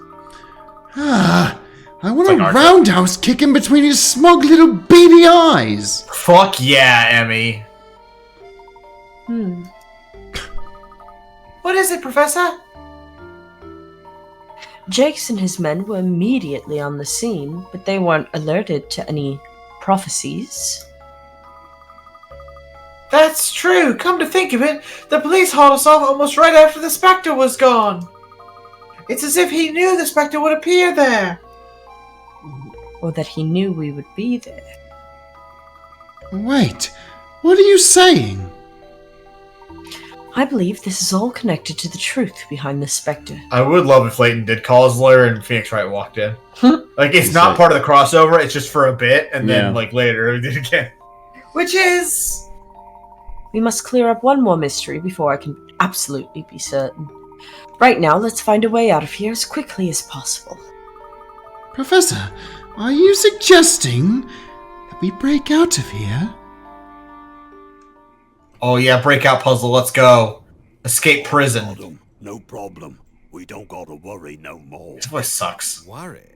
Ah, I want It's a like roundhouse kick in between his smug little beady eyes. Fuck yeah, Emmy. What is it, Professor? Jakes and his men were immediately on the scene, but they weren't alerted to any prophecies. That's true. Come to think of it, the police hauled us off almost right after the Spectre was gone. It's as if he knew the Spectre would appear there. Or that he knew we would be there. Wait, what are you saying? I believe this is all connected to the truth behind the Spectre. I would love if Layton did call his lawyer and Phoenix Wright walked in. Like, it's not like- part of the crossover, it's just for a bit, and then, Yeah. like, later we did it again. Which is... We must clear up one more mystery before I can absolutely be certain. Right now, let's find a way out of here as quickly as possible. Professor, are you suggesting that we break out of here? Oh yeah, breakout puzzle, let's go. Escape prison. No problem. We don't gotta worry no more. This voice sucks. Worry?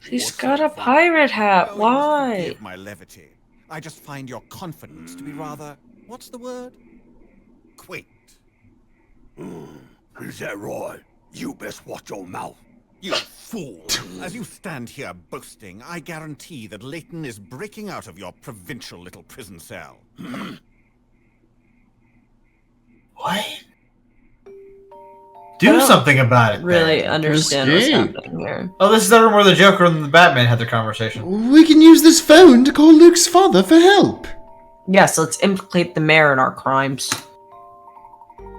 She's got a pirate hat. Oh, Why? forgive my levity. I just find your confidence to be rather... What's the word? Quaint. Is that right? You best watch your mouth. You fool! As you stand here boasting, I guarantee that Layton is breaking out of your provincial little prison cell. What? Do something about it. Really then. understand what's Escape. happening here. Oh, this is the room where the Joker and the Batman had their conversation. We can use this phone to call Luke's father for help. Yes, let's implicate the mayor in our crimes.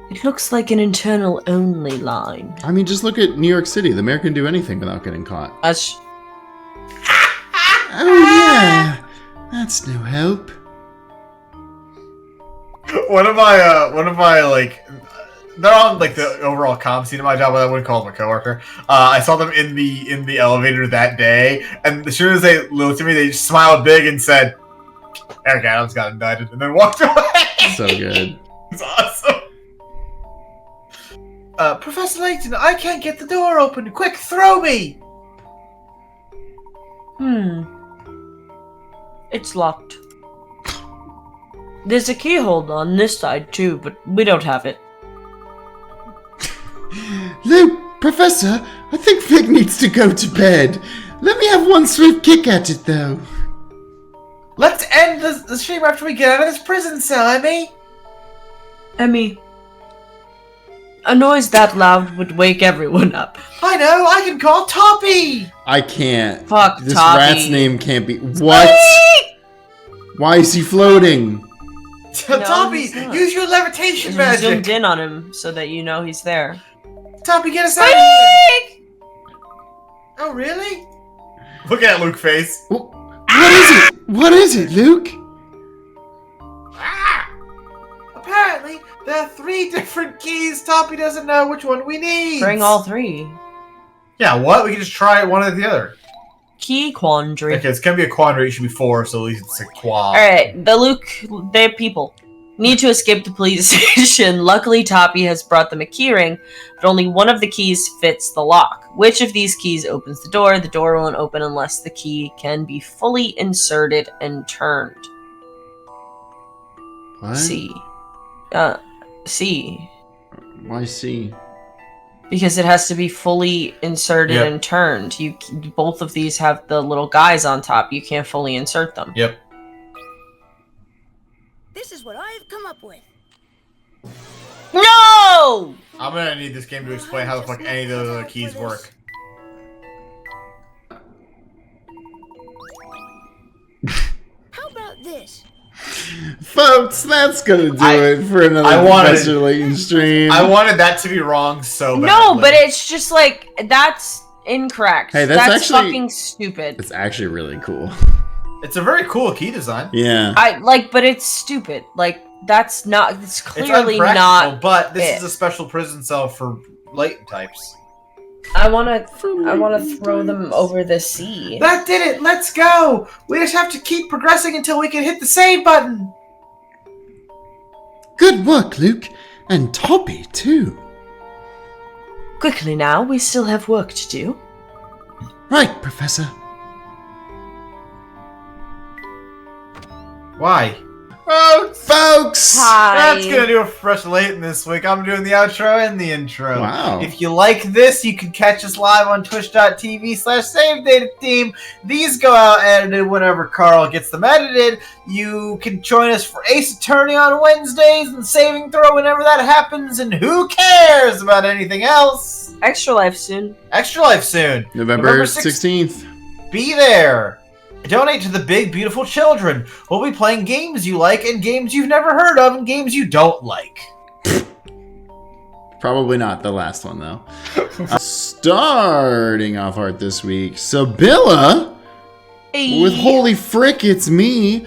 It looks like an internal-only line. I mean, just look at New York City. The mayor can do anything without getting caught. That's... Oh yeah, that's no help. One of my like, they're on like the overall comm scene of my job, but I wouldn't call them a coworker. I saw them in the elevator that day, and as soon as they looked at me, they just smiled big and said, "Eric Adams got indicted," and then walked away. So good. It's awesome. Professor Layton, I can't get the door open. Quick, throw me! It's locked. There's a keyhole on this side too, but we don't have it. Luke, Professor, I think Vic needs to go to bed. Let me have one swift kick at it, though. Let's end the stream after we get out of this prison cell, Emmy. Emmy, a noise that loud would wake everyone up. I know, I can call Toppy! I can't. Fuck This Toppy. rat's name can't be. What? Why is he floating? Toppy, he's not. use your levitation We magic! zoomed in on him so that you know he's there. Toppy, get us out of here! Oh, really? Look at Luke's face. What is it? What is it, Luke? Apparently, there are 3 different keys. Toppy doesn't know which one we need. Bring all 3. Yeah, what? We can just try one or the other. Key quandary. Okay, it's gonna be a quandary. It should be 4, so at least it's a quad. Alright, the Luke, they people need to escape the police station. Luckily, Toppy has brought them a keyring, but only one of the keys fits the lock. Which of these keys opens the door? The door won't open unless the key can be fully inserted and turned. What? C. C. Why C? Because it has to be fully inserted Yep. and turned. Both of these have the little guys on top. You can't fully insert them. Yep. This is what I've come up with. No! I'm gonna need this game to explain how the fuck any of those other keys work. How about this? Folks, that's gonna do it for another I wanted- Professor Layton stream. I wanted that to be wrong so badly. No, but it's just like, that's incorrect. Hey, that's actually- fucking stupid. It's actually really cool. It's a very cool key design. Yeah. But it's stupid. Like, that's not, it's It's clearly unpractical, not. but this it. is a special prison cell for latent types. I wanna throw them over the sea. That did it! Let's go! We just have to keep progressing until we can hit the save button! Good work, Luke. And Toppy, too. Quickly now, we still have work to do. Right, Professor. Why? Folks! Hi. That's gonna do it for Professor Layton this week. I'm doing the outro and the intro. Wow. If you like this, you can catch us live on twitch.tv/SaveDataTeam. These go out edited whenever Carl gets them edited. You can join us for Ace Attorney on Wednesdays and Saving Throw whenever that happens. And who cares about anything else? Extra Life soon. Extra Life soon. November 16th. Be there. Donate to the big, beautiful children. We'll be playing games you like and games you've never heard of and games you don't like. Probably not the last one, though. Starting off art this week, Sibylla with Holy Frick, It's Me,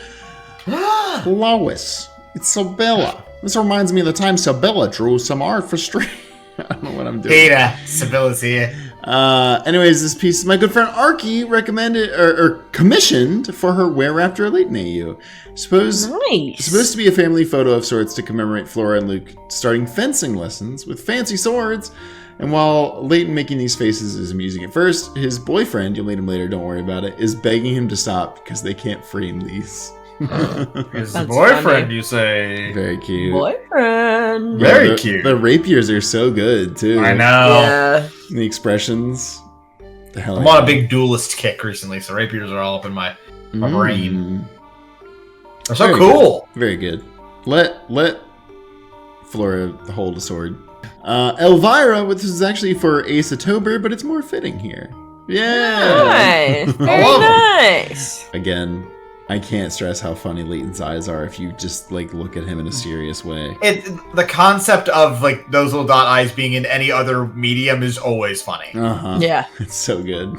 Lois. It's Sibylla. This reminds me of the time Sibylla drew some art for stream. I don't know what I'm doing. Data. Sibylla's here. Anyways, this piece my good friend Arky recommended or commissioned for her Where Raptor Layton AU. Supposed to be a family photo of sorts to commemorate Flora and Luke starting fencing lessons with fancy swords. And while Layton making these faces is amusing at first, his boyfriend, you'll meet him later, don't worry about it, is begging him to stop because they can't frame these. His boyfriend, funny. You say? Very cute. Boyfriend. Very cute. The rapiers are so good too. I know. Yeah. The expressions. The hell. I'm on a big duelist kick recently, so rapiers are all up in my brain. They're so cool. Good. Very good. Let Flora hold a sword. Elvira, which is actually for Ace October, but it's more fitting here. Yeah. Nice. Very nice. Again, I can't stress how funny Layton's eyes are if you just like look at him in a serious way. The concept of like those little dot eyes being in any other medium is always funny. Yeah. It's so good.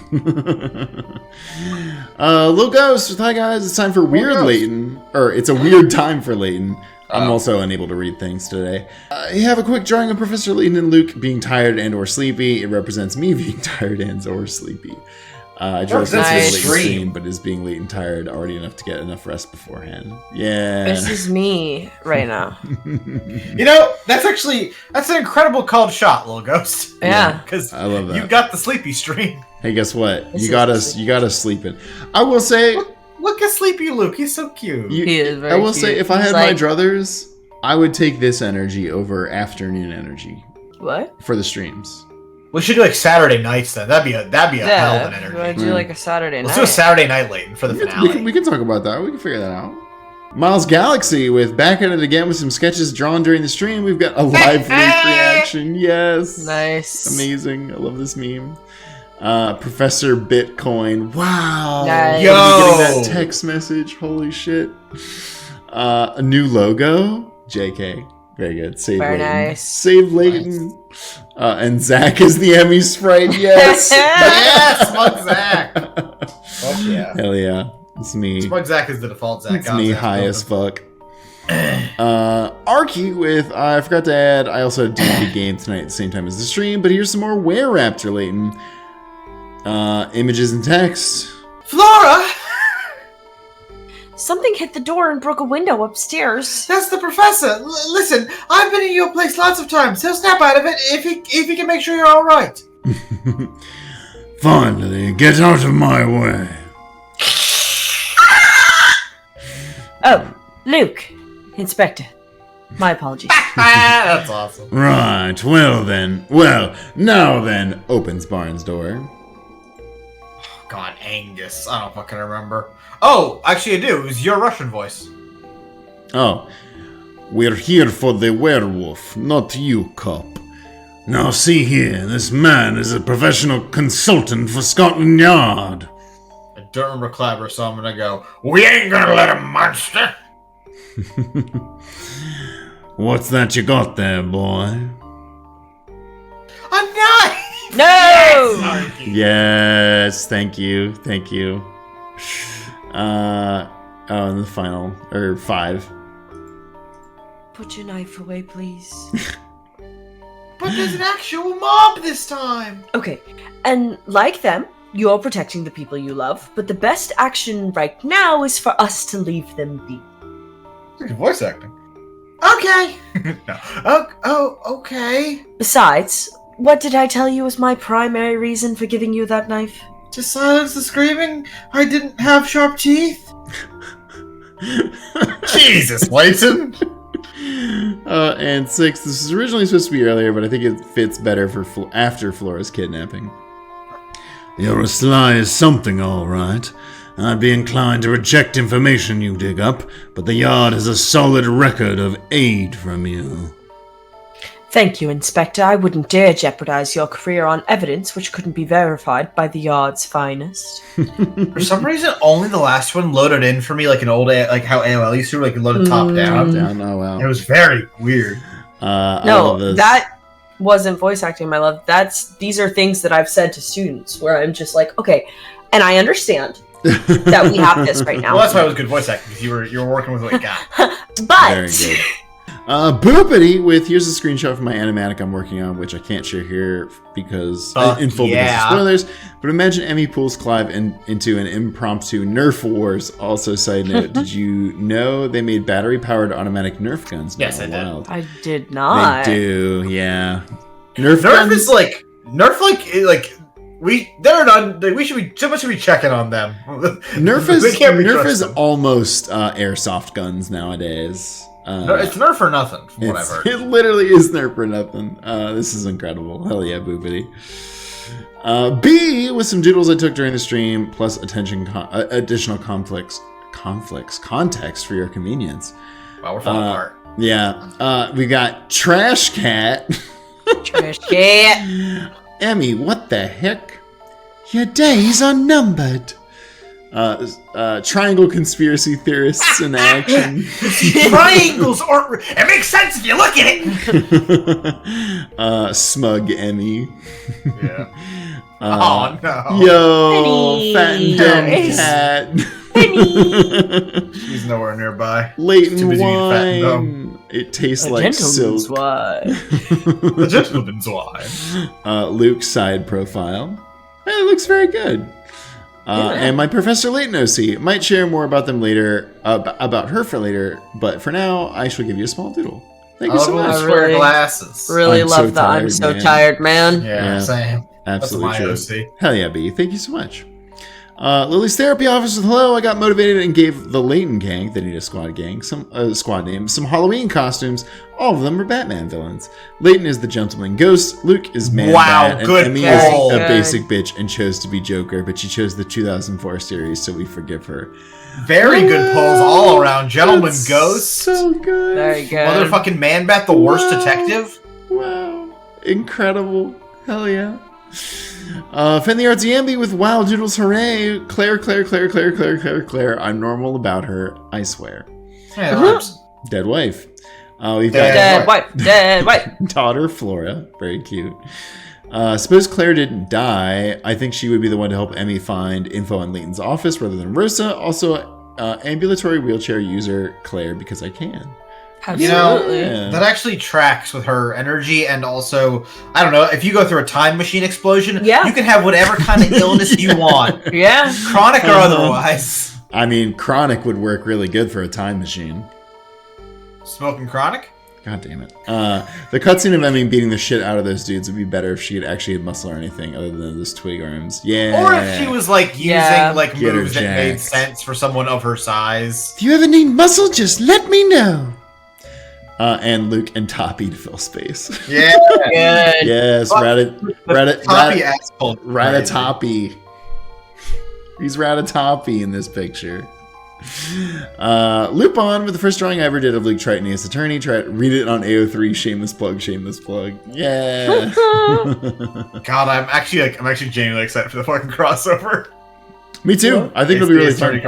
Little Ghost, hi guys, it's time for Weird Layton. Or it's a weird time for Layton. I'm also unable to read things today. You have a quick drawing of Professor Layton and Luke being tired and or sleepy. It represents me being tired and or sleepy. I drew Layton's stream, but is being late and tired already enough to get enough rest beforehand. Yeah. This is me right now. You know, that's an incredible called shot, Little Ghost. Yeah. Because I love that. You got the sleepy stream. Hey, guess what? You got us sleeping. I will say, look at Sleepy Luke. He's so cute. He is very I will cute. say, if I had my druthers, I would take this energy over afternoon energy. What? For the streams. We should do like Saturday nights then. That'd be a hell of an energy. Let's do like a Saturday night. Let's do a Saturday night Layton for the finale. We can talk about that. We can figure that out. Miles Galaxy with back at it again with some sketches drawn during the stream. We've got a live Luke reaction. Yes. Nice. Amazing. I love this meme. Professor Bitcoin. Wow. Nice. Yo. Getting that text message. Holy shit. A new logo. JK. Very good. Save Very Layton. nice. Save Layton. And Zach is the Emmy sprite. Yes. Yes, Smug Zach. Fuck yeah. Hell yeah. It's me. Smug Zach is the default Zach. It's me, high as fuck. Arky with, I forgot to add, I also had a D&D game tonight at the same time as the stream, but here's some more Were Raptor Layton. Images and text. Flora! Something hit the door and broke a window upstairs. That's the professor. Listen, I've been in your place lots of times. He'll snap out of it if he can make sure you're all right. Finally, get out of my way. Oh, Luke. Inspector. My apologies. That's awesome. Right, now then, opens Barnes' door. God, Angus. I don't fucking remember. Oh, actually I do. It was your Russian voice. Oh, we're here for the werewolf, not you, cop. Now see here, this man is a professional consultant for Scotland Yard. I don't remember Clabber, so I'm gonna go, we ain't gonna let him, monster! What's that you got there, boy? A knife! No! Yes, thank you. And the final, or 5. Put your knife away, please. But there's an actual mob this time! Okay, and like them, you're protecting the people you love, but the best action right now is for us to leave them be. Good voice acting. Okay! No. Okay. Besides, what did I tell you was my primary reason for giving you that knife? To silence the screaming, I didn't have sharp teeth. Jesus, Layton! And 6, this was originally supposed to be earlier, but I think it fits better for after Flora's kidnapping. You're as sly as something, all right. I'd be inclined to reject information you dig up, but the Yard has a solid record of aid from you. Thank you, Inspector. I wouldn't dare jeopardize your career on evidence which couldn't be verified by the Yard's finest. For some reason, only the last one loaded in for me like an old, like how AOL used to, like loaded top down. Top down, oh wow. It was very weird. No, that wasn't voice acting, my love. These are things that I've said to students where I'm just like, okay, and I understand that we have this right now. Well, that's why it was good voice acting, because you were working with what you got. But very good. Boopity with here's a screenshot from my animatic I'm working on, which I can't share here because in full because of spoilers. But imagine Emmy pulls Clive into an impromptu Nerf wars. Also, side note, did you know they made battery-powered automatic Nerf guns? Yes, I did. I did not. They do, yeah. Nerf guns is like they're not. Someone should be checking on them. Nerf is almost airsoft guns nowadays. It's Nerf or nothing, from what I've heard. It literally is Nerf or nothing. This is incredible. Hell yeah, boopity. B, with some doodles I took during the stream, plus additional context for your convenience. Wow, we're falling apart. Yeah. We got Trash Cat. Trash Cat. Emmy, what the heck? Your days are numbered. Triangle conspiracy theorists in action. Triangles aren't. It makes sense if you look at it. Smug Emmy. Yeah. Oh no. Yo, Penny. Fat and dumb cat. Penny. She's nowhere nearby. Layton wine. It tastes like silk. Wine. The gentleman's wine. Luke's side profile. It looks very good. And my Professor Layton OC. Might share more about them later, about her for later, but for now, I shall give you a small doodle. Thank you so much. I wear glasses. Really love that. I'm so tired, man. Yeah, same. Absolutely true. Hell yeah, B. Thank you so much. Lily's therapy office with hello. I got motivated and gave the Layton gang, they need a squad gang, squad name, some Halloween costumes. All of them are Batman villains. Layton is the gentleman ghost. Luke is Man-Bat. And Emmy is a basic bitch and chose to be Joker, but she chose the 2004 series, so we forgive her. Very good polls all around. Gentleman ghost. So good. Very good. Motherfucking Man-Bat, the worst detective. Wow. Incredible. Hell yeah. Finn the Artsy Ambi with wow doodles hooray. Claire. I'm normal about her, I swear. Yeah, Dead wife. We've got dead wife. Daughter Flora, very cute. Suppose Claire didn't die. I think she would be the one to help Emmy find info on Layton's office rather than Rosa. Also, ambulatory wheelchair user Claire because I can. Absolutely. That actually tracks with her energy, and also, I don't know, if you go through a time machine explosion, you can have whatever kind of illness you want. Yeah. Chronic or otherwise. I mean, chronic would work really good for a time machine. Smoking chronic? God damn it. The cutscene of Emmy beating the shit out of those dudes would be better if she had actually had muscle or anything other than those twig arms. Yeah. Or if she was like using like moves that made sense for someone of her size. If you ever need muscle, just let me know. And Luke and Toppy to fill space. Yeah. Yes, Ratatoppy. He's Ratatoppy in this picture. Lupin with the first drawing I ever did of Luke Triton as attorney. Read it on AO3. Shameless plug. Yeah. God, I'm actually genuinely excited for the fucking crossover. Me too. I think it'll be really fun.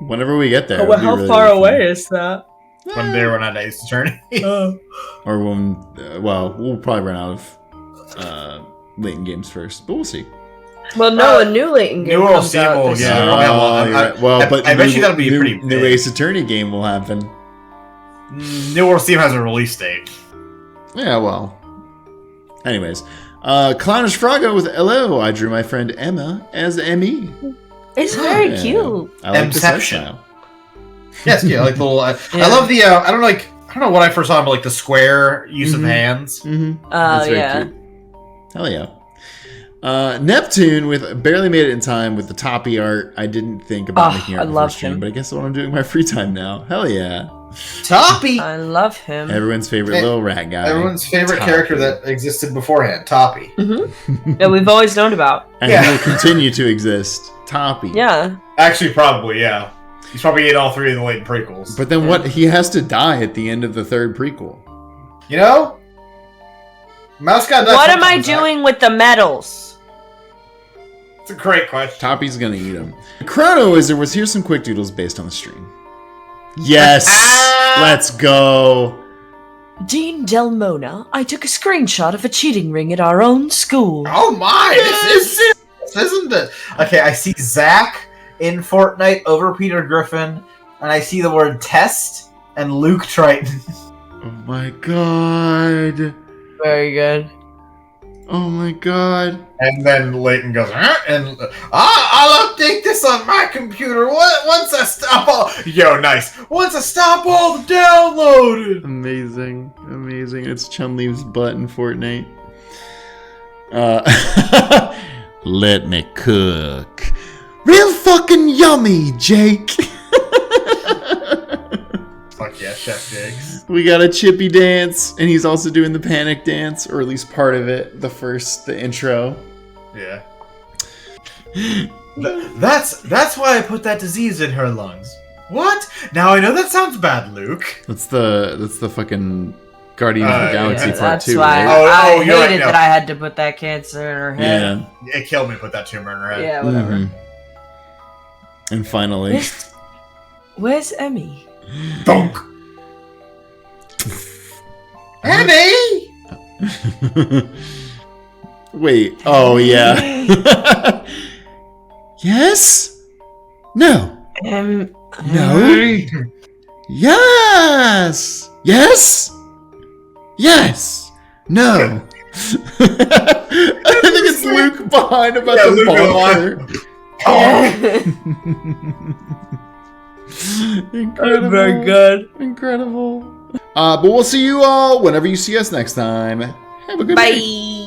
Whenever we get there. How far away is that? One day we're not Ace Attorney. Or when, we'll probably run out of Layton games first, but we'll see. Well, no, a new Layton game comes out. But I bet you that'll be pretty big. New Ace Attorney game will happen. New World Steam has a release date. Yeah, well. Anyways, Clownish Froggo with hello. I drew my friend Emma as Emmy. It's very cute. I like the style. Yes, yeah, like the little. I love the. I don't know what I first saw, but like the square use of hands. That's very cute. Hell yeah. Neptune with barely made it in time with the Toppy art. I didn't think about making art I for love first stream, him. but I guess that's what I'm doing in my free time now. Hell yeah. Toppy! I love him. Everyone's favorite little rat guy. Everyone's favorite Toppy. character that existed beforehand, Toppy. That we've always known about. And Yeah. he will continue to exist. Toppy. Yeah. Actually, probably, yeah. He's probably in all three of the Layton prequels. But then what? He has to die at the end of the third prequel. You know? Mouse got nuts What am I sometimes, Zach. doing with the medals? It's a great question. Toppy's gonna eat him. Chrono Wizard was here's some quick doodles based on the stream. Yes! Let's go! Dean Delmona, I took a screenshot of a cheating ring at our own school. Oh my! This is serious, isn't it? Okay, I see Zach in Fortnite over Peter Griffin, and I see the word test and Luke Triton. Oh my god. Very good. Oh my god. And then Layton goes, and I'll update this on my computer once I stop all. Yo, nice. Once I stop all the downloading. Amazing. Amazing. It's Chun-Li's butt in Fortnite. Let me cook. Real fucking yummy, Jake. Fuck yeah, Chef Jakes. We got a Chippy dance, and he's also doing the panic dance, or at least part of it. The intro. Yeah. That's why I put that disease in her lungs. What? Now I know that sounds bad, Luke. That's the fucking Guardians of the Galaxy yeah. part That's 2, why right? I you're right, hated no. that I had to put that cancer in her head. Yeah. It killed me to put that tumor in her head. Yeah, whatever. Mhm. And finally, Where's Emmy? Donk. Emmy! wait. Oh yeah. Yes. No. No. Yes. Yes. Yes. No. I think it's Luke behind about Yeah, the Luke bunker. Incredible. Very good. Incredible. But we'll see you all whenever you see us next time. Have a good night. Bye.